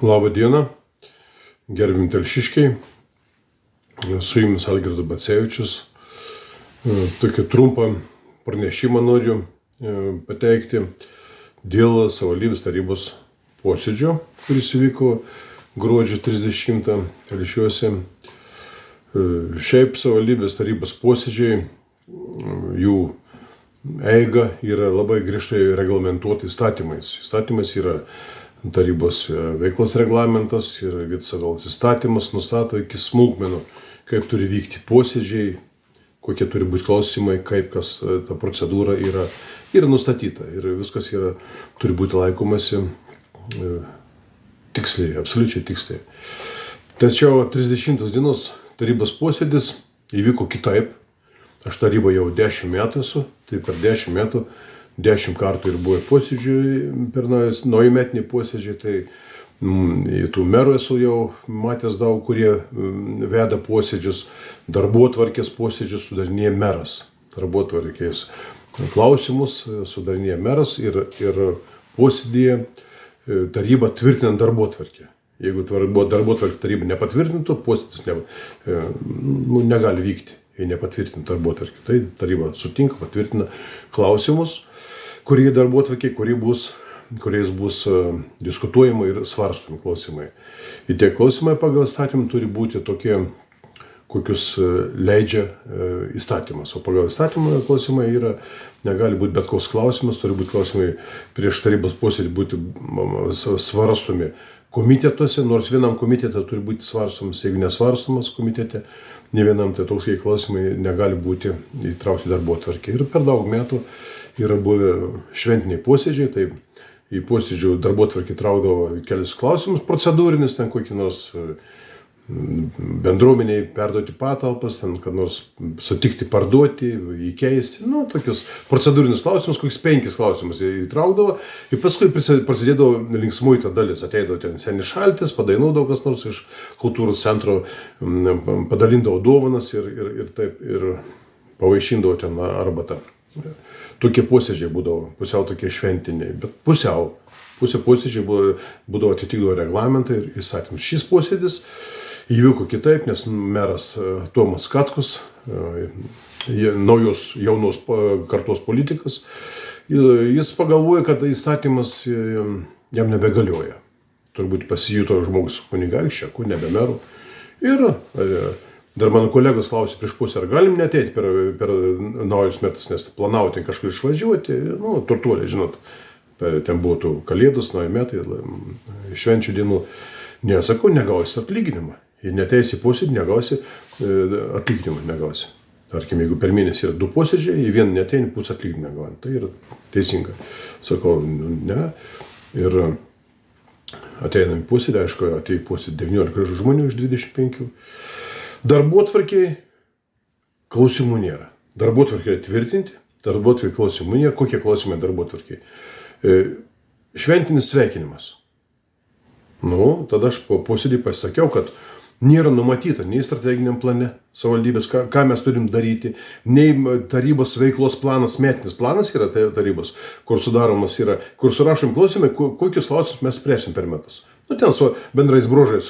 Labą dieną, gerbimi telšiškiai, su jumis Algirdas Bacevičius. Tokį trumpą pranešimą noriu pateikti dėl savivaldybės tarybos posėdžio, kuris įvyko gruodžio 30 Telšiuose. Šiaip savivaldybės tarybos posėdžiai, jų eiga yra labai griežtai reglamentuota įstatymais. Įstatymais yra tarybos veiklos reglamentas ir vicevaldos įstatymas nustato iki smulkmenų, kaip turi vykti posėdžiai, kokie turi būti klausimai, kaip ta procedūra yra nustatyta. Ir viskas turi būti laikomasi tiksliai, absoliučiai tiksliai. Tačiau 30 dienos tarybos posėdis įvyko kitaip. Aš tarybą jau 10 metų esu, tai per 10 metų 10 kartų ir buvo posėdžiai, per naujametiniai posėdžiai, tai tų merų esu jau matęs daug, kurie veda posėdžius, darbotvarkės posėdžius sudarinėja meras. Darbotvarkės klausimus sudarinėja meras ir posėdėje taryba tvirtina darbotvarkę. Jeigu darbotvarkė taryba nepatvirtintų, posėdis negali vykti, jei nepatvirtintų darbotvarkė. Tai taryba sutinka, patvirtina klausimus, kurie darbotvarkė, kuriais bus diskutuojama ir svarstomi klausimai. Ir tie klausimai pagal įstatymą turi būti tokie, kokius leidžia įstatymas. O pagal įstatymą klausimai negali būti bet koks klausimas, turi būti klausimai prieš tarybos posėdį būti svarstomi komitetuose, nors vienam komitete turi būti svarstomas, jeigu nesvarstomas komitete, ne vienam, tai toks klausimai negali būti įtraukti darbotvarkę. Ir per daug metų yra buvę šventiniai posėdžiai, tai į posėdžių darbotvarkį traukdavo kelis klausimus procedūrinis, ten kokį nors bendruomeniai perduoti patalpas, ten kad nors sutikti parduoti, įkeisti, tokius procedūrinius klausimus, kokius 5 klausimus įtraukdavo. Ir paskui prasidėdavo linksmoji ta dalis, ateidavo ten senis šaltis, padainuodavo kas nors iš kultūros centro, padalindavo dovanas ir pavaišindavo ten arbatą. Tokie posėdžiai būdavo, pusiau tokie šventiniai, bet pusė posėdžiai būdavo atitikdavo reglamentą ir įstatymus. Šis posėdis įvyko kitaip, nes meras Tomas Katkus, jaunos kartos politikas, jis pagalvojo, kad įstatymas jam nebegalioja. Turbūt pasijuto žmogus kunigaikščiu, nebe meru. Ir dar mano kolegos klausė prieš pusę, ar galim neateiti per naujus metus, nes planavo ten kažkur išvažiuoti, turtuoliai, žinot, ten buvo tų kalėdos, nauji metai, švenčių dienų. Nesakau, negausi atlyginimą. Jei neteisi posėdį, negausi atlyginimą, negausi. Tarkim, jeigu per mėnesį yra 2 posėdžiai, jei vien neteini, pusę atlyginimą negauni. Tai yra teisinga. Sakau, ne. Ir ateinam į posėdį, aišku, atėjo į posėdį 19 žmonių iš 25. Darbotvarkiai klausimų nėra. Darbotvarkiai tvirtinti, darbotvarkiai klausimų nėra. Kokie klausimai darbotvarkiai? Šventinis sveikinimas. Tada aš po posėdį pasakiau, kad nėra numatyta nei strateginiam plane savivaldybės, ką mes turim daryti, nei tarybos veiklos planas, metinis planas yra tarybos, kur sudaromas yra, kur surašom klausimai, kokius klausimus mes spręsim per metus. Ten su bendrais brožais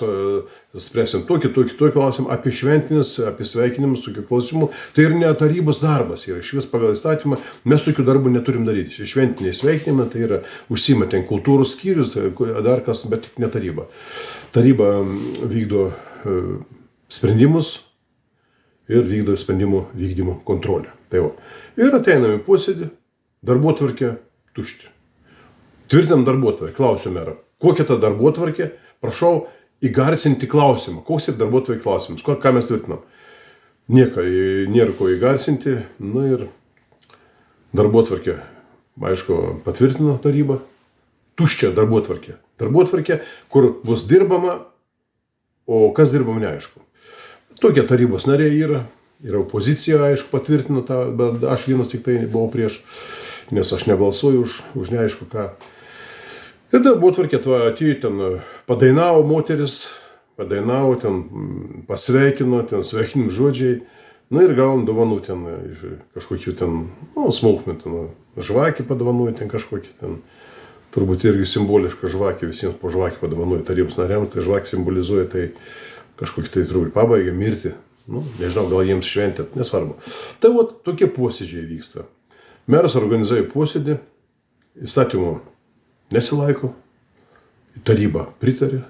spręsim tokį klausimą apie šventinis, apie sveikinimus, tokių klausimų. Tai ir ne tarybos darbas yra. Iš vis pagal įstatymą mes tokių darbų neturim daryti. Šventiniai sveikinimai tai yra užsiima ten kultūros skyrius, dar kas, bet tik ne taryba. Taryba vykdo sprendimus ir vykdo sprendimų vykdymo kontrolę. Tai va. Ir ateiname į posėdį, darbotvarkė tušti. Tvirtinam darbotvarkę, klausiu merą. Kokia ta darbotvarkė? Prašau įgarsinti klausimą. Koks yra darbotvarkė klausimas? Ką mes tvirtinam? Nėra ko įgarsinti. Ir darbotvarkė, aišku, patvirtino taryba. Tuščia darbotvarkė. Darbotvarkė, kur bus dirbama, o kas dirbama neaišku. Tokie tarybos nariai yra. Ir opozicija, aišku, patvirtino tą, bet aš vienas tik tai buvau prieš, nes aš nebalsuoju už neaišku ką. Ir darbotvarkė atėjo, ten padainavo moteris, ten pasveikino, ten sveikinim žodžiai, ir gavom dovanų ten, kažkokių ten, smulkmenų, žvakį padovanuoju ten kažkokį ten, turbūt irgi simboliška žvakė, visiems po žvakį padovanoja tarybos nariams, tai žvakė simbolizuoja tai kažkokį tai turbūt pabaigę, mirtį, nu, nežinau, gal jiems šventė, nesvarbu. Tai vat tokie posėdžiai vyksta. Meras organizuoja posėdį, įstatymų nesilaiko, taryba pritarė,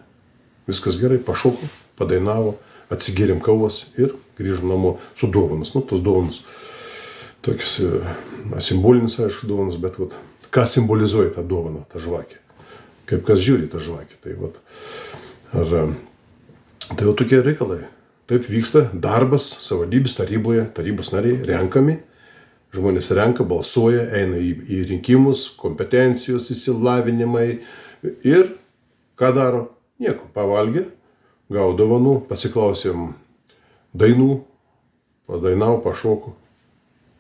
viskas gerai, pašoko, padainavo, atsigėrėm kavos ir grįžom namo su dovanas. Nu, tos dovanas, tokius simbolinis, aišku, dovanas, bet vat, ką simbolizuoja tą dovaną, tą žvakę. Kaip kas žiūri tą žvakę. Tai vat, tai jau tokie reikalai. Taip vyksta darbas savivaldybės taryboje, tarybos nariai renkami, žmonės renka, balsuoja, eina į rinkimus, kompetencijos, įsilavinimai ir ką daro? Nieko, pavalgė, gavo dovanų, pasiklausėm dainų, padainavo, pašoko.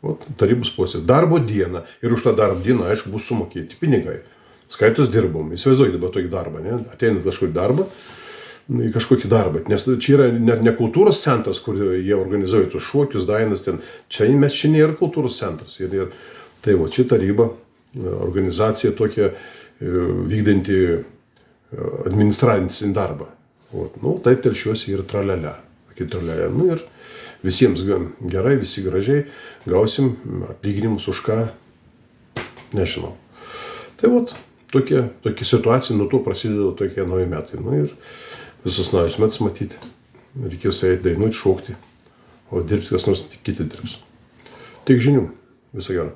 Vat, tarybos posėdis. Darbo diena. Ir už tą darbo dieną, aišku, bus sumokėti pinigai. Skaitos dirbom. Įsivaizduokite dabar tokį darbą, ne? Ateinat kažkokį darbą, į kažkokį darbą. Nes čia yra ne kultūros centras, kur jie organizuoja tuos šokius, dainas ten. Čia nėra kultūros centras. Ir tai va, čia taryba, organizacija tokia vykdanti administracinį darbą. Vat, nu, taip telšiuosi ir tralialia. Nu ir visiems gerai, visi gražiai, gausim atlyginimus už ką, nežinau. Tai vat, tokia situacija, nuo to prasideda tokie nauji metai. Nu ir visus naujus metus matyti. Reikės eiti dainuoti, šokti, o dirbti kas nors kiti dirbs. Tik žinių. Viso gero.